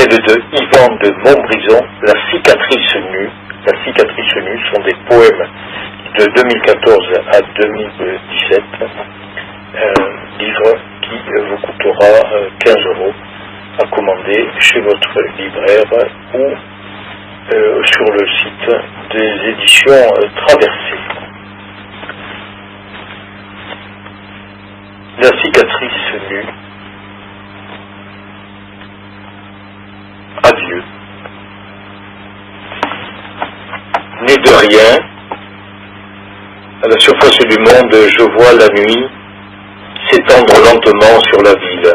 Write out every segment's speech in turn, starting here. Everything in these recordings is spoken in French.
celle de Yvan de Montbrison, La cicatrice nue. La cicatrice nue sont des poèmes de 2014 à 2017, livre qui vous coûtera 15 € à commander chez votre libraire ou sur le site des éditions Traversées. La cicatrice nue. Adieu. Né de rien, à la surface du monde, je vois la nuit s'étendre lentement sur la ville.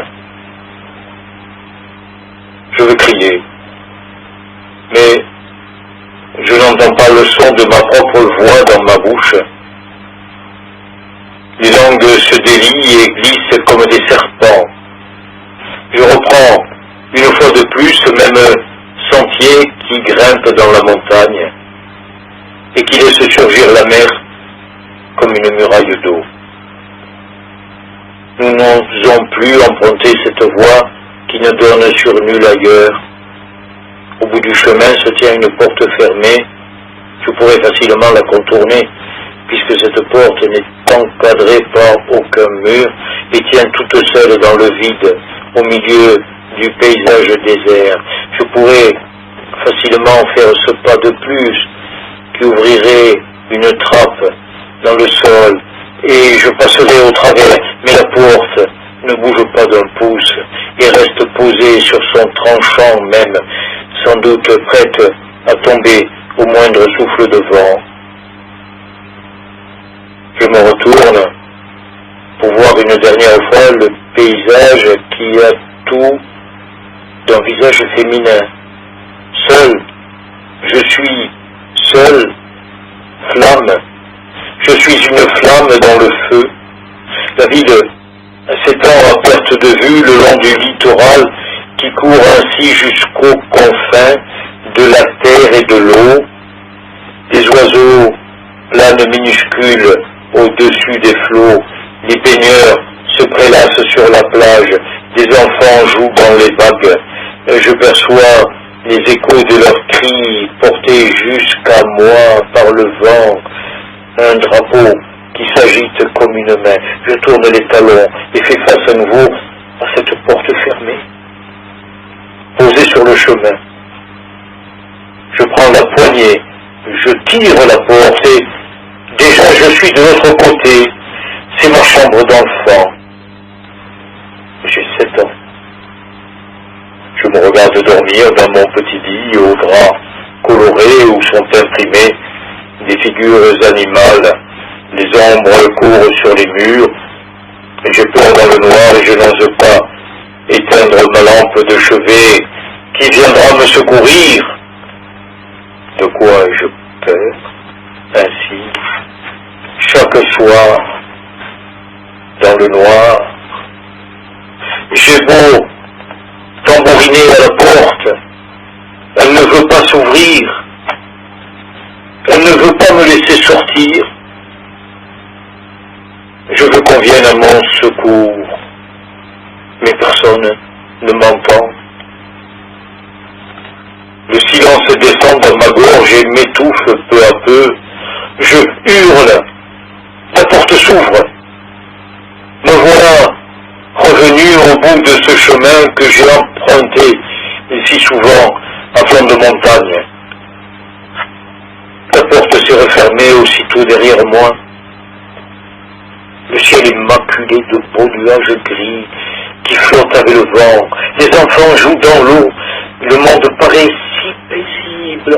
Je veux crier, mais je n'entends pas le son de ma propre voix dans ma bouche. Les langues se délient et glissent comme des serpents. Je reprends une fois de plus ce même sentier qui grimpe dans la montagne et qui laisse surgir la mer comme une muraille d'eau. Nous n'osons plus emprunter cette voie qui ne donne sur nul ailleurs. Au bout du chemin se tient une porte fermée. Je pourrais facilement la contourner, puisque cette porte n'est encadrée par aucun mur et tient toute seule dans le vide, au milieu du paysage désert. Je pourrais facilement faire ce pas de plus qui ouvrirait une trappe dans le sol et je passerai au travers, mais la porte ne bouge pas d'un pouce et reste posée sur son tranchant même, sans doute prête à tomber au moindre souffle de vent. Je me retourne pour voir une dernière fois le paysage qui a tout d'un visage féminin. Seul, je suis seul, flamme. Je suis une flamme dans le feu. La ville s'étend à perte de vue le long du littoral qui court ainsi jusqu'aux confins de la terre et de l'eau. Des oiseaux planent minuscules au-dessus des flots. Les baigneurs se prélassent sur la plage. Des enfants jouent dans les vagues. Je perçois les échos de leurs cris portés jusqu'à moi par le vent. Un drapeau qui s'agite comme une main. Je tourne les talons et fais face à nouveau à cette porte fermée. Posée sur le chemin. Je prends la poignée, je tire la porte et déjà je suis de l'autre côté. C'est ma chambre d'enfant. J'ai 7 ans. Je me regarde dormir dans mon petit lit aux draps colorés où sont imprimés des figures animales. Les ombres courent sur les murs. Et j'ai peur dans le noir et je n'ose pas éteindre ma lampe de chevet. Qui viendra me secourir? De quoi ai-je peur? Ainsi, chaque soir, dans le noir, j'ai beau tambouriner à la porte, elle ne veut pas s'ouvrir, elle ne veut pas me laisser sortir. Je veux qu'on vienne à mon secours, mais personne ne m'entend. Le silence descend dans ma gorge et m'étouffe peu à peu. Je hurle, la porte s'ouvre. Me voilà revenu au bout de ce chemin que j'ai emprunté si souvent à flanc de montagne. La porte s'est refermée aussitôt derrière moi. Le ciel est maculé de beaux nuages gris qui flottent avec le vent. Les enfants jouent dans l'eau. Le monde paraît si paisible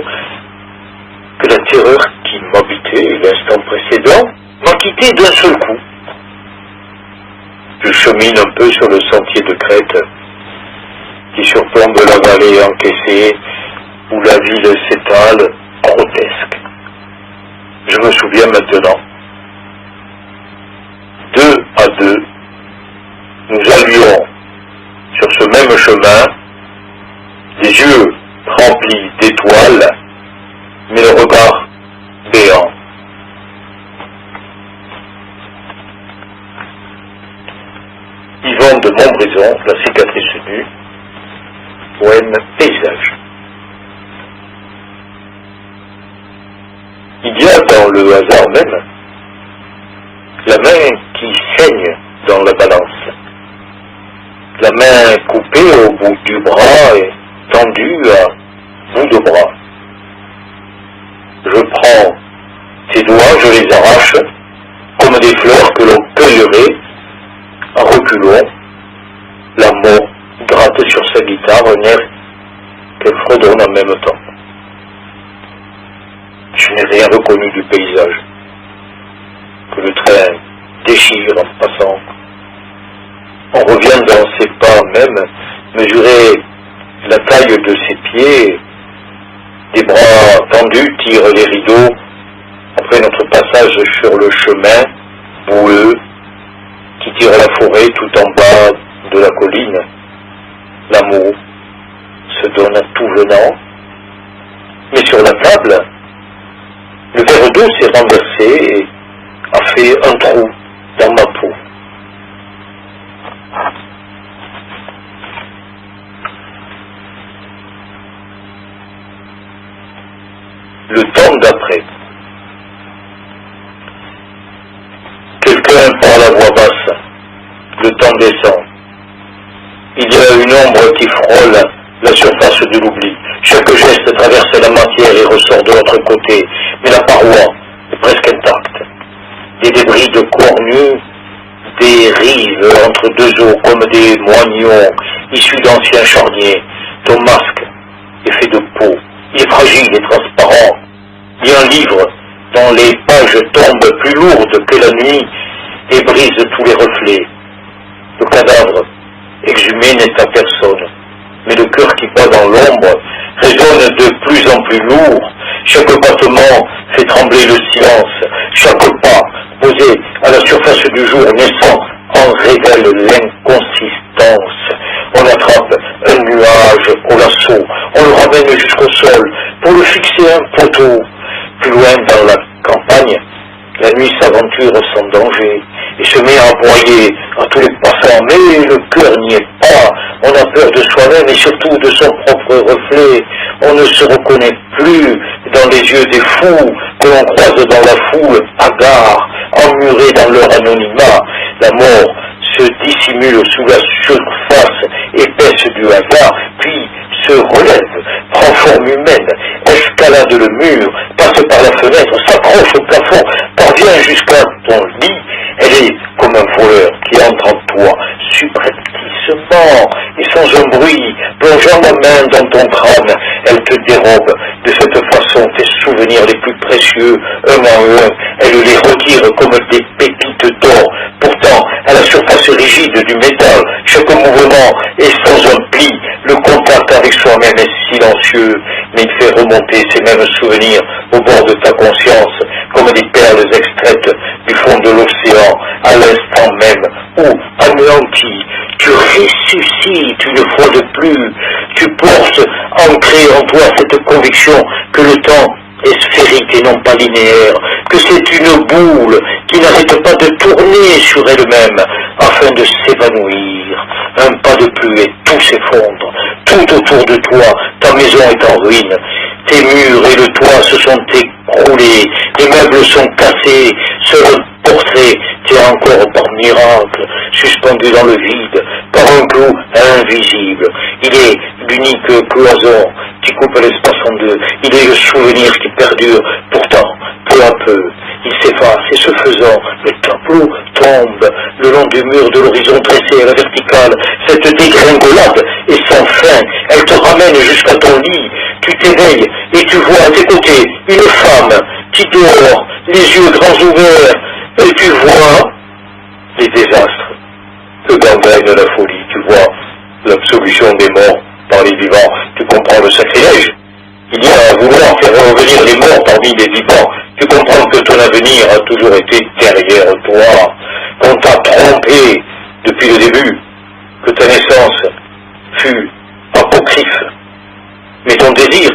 que la terreur qui m'habitait l'instant précédent m'a quitté d'un seul coup. Je chemine un peu sur le sentier de crête qui surplombe la vallée encaissée où la ville s'étale grotesque. Je me souviens maintenant. 2 à 2, nous allions sur ce même chemin, les yeux remplis d'étoiles, mais le regard béant. Yvan de Montbrison, La cicatrice nue, poème deuxième paysage. Il y a dans le hasard même la main qui saigne dans la balance, la main coupée au bout du bras et tendue à bout de bras. Je prends ses doigts, je les arrache, comme des fleurs que l'on cueillerait en reculons. La mort gratte sur sa guitare un air qu'elle fredonne en même temps. Je n'ai rien reconnu du paysage, que le train déchire en passant. On revient dans ses pas même, mesurer la taille de ses pieds, des bras tendus tirent les rideaux, après notre passage sur le chemin boueux qui tire la forêt tout en bas de la colline. L'amour se donne à tout venant, mais sur la table, le verre d'eau s'est renversé et a fait un trou dans ma peau. Le temps d'après. Quelqu'un prend la voix basse. Le temps descend. Il y a une ombre qui frôle la surface de l'oubli. Chaque geste traverse la matière et ressort de l'autre côté. Mais la paroi est presque intacte. Des débris de cornus dérivent entre deux eaux comme des moignons issus d'anciens charniers. Ton masque est fait de peau. Il est fragile et transparent. Il y a un livre dont les pages tombent plus lourdes que la nuit et brisent tous les reflets. Le cadavre exhumé n'est à personne, mais le cœur qui bat dans l'ombre résonne de plus en plus lourd. Chaque battement fait trembler le silence. Chaque pas posé à la surface du jour naissant en révèle l'inconsistance. On attrape un nuage au lasso, on le ramène jusqu'au sol pour le fixer à un poteau. Plus loin dans la campagne, la nuit s'aventure sans danger et se met à aboyer à tous les passants, mais le cœur n'y est pas. On a peur de soi-même et surtout de son propre reflet. On ne se reconnaît plus dans les yeux des fous que l'on croise dans la foule, hagards, emmurés dans leur anonymat. La mort se dissimule sous la surface épaisse du hasard, puis se relève, prend forme humaine, escalade le mur, passe par la fenêtre, s'accroche au plafond, parvient jusqu'à ton lit. Elle est comme un voleur qui entre en toi, subrepticement et sans un bruit, plongeant la main dans ton crâne. Elle te dérobe de cette façon tes souvenirs les plus précieux, un à un. Elle les retire comme des pépites d'or. Pourtant, à la surface rigide du métal, chaque mouvement est sans un pli. Le contact avec soi-même est silencieux, mais il fait remonter ces mêmes souvenirs au bord de ta conscience, comme des perles extraites du fond de l'océan, à l'instant même où, anéanti, tu ressuscites une fois de plus. Tu portes ancré en toi cette conviction que le temps est sphérique et non pas linéaire, que c'est une boule qui n'arrête pas de tourner sur elle-même afin de s'évanouir. Un pas de plus et tout s'effondre. Tout autour de toi, ta maison est en ruine. Tes murs et le toit se sont écroulés, les meubles sont cassés, seul un portrait tient encore par miracle, suspendu dans le vide, par un clou invisible. Il est l'unique cloison qui coupe l'espace en deux. Il est le souvenir qui perdure. Pourtant, peu à peu, il s'efface et ce faisant, le tableau tombe le long du mur de l'horizon dressé à la verticale. Cette dégringolade est sans fin. Elle te ramène jusqu'à ton lit. Tu t'éveilles et tu vois à tes côtés une femme qui dort, les yeux grands ouverts, et tu vois les désastres que gangrène la folie. Tu vois l'absolution des morts par les vivants. Tu comprends le sacrilège. Il y a à vouloir faire revenir les morts parmi les vivants. Tu comprends que ton avenir a toujours été derrière toi, qu'on t'a trompé depuis le début, que ta naissance fut apocryphe, mais ton désir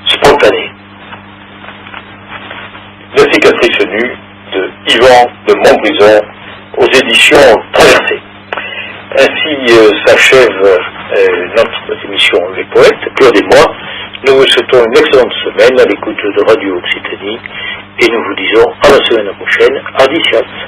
spontané. La cicatrice nue de Yvan de Montbrison aux éditions Traversées. Ainsi s'achève notre émission Lecture poète, Claude et moi, nous vous souhaitons une excellente semaine à l'écoute de Radio Occitanie et nous vous disons à la semaine prochaine. Adicias.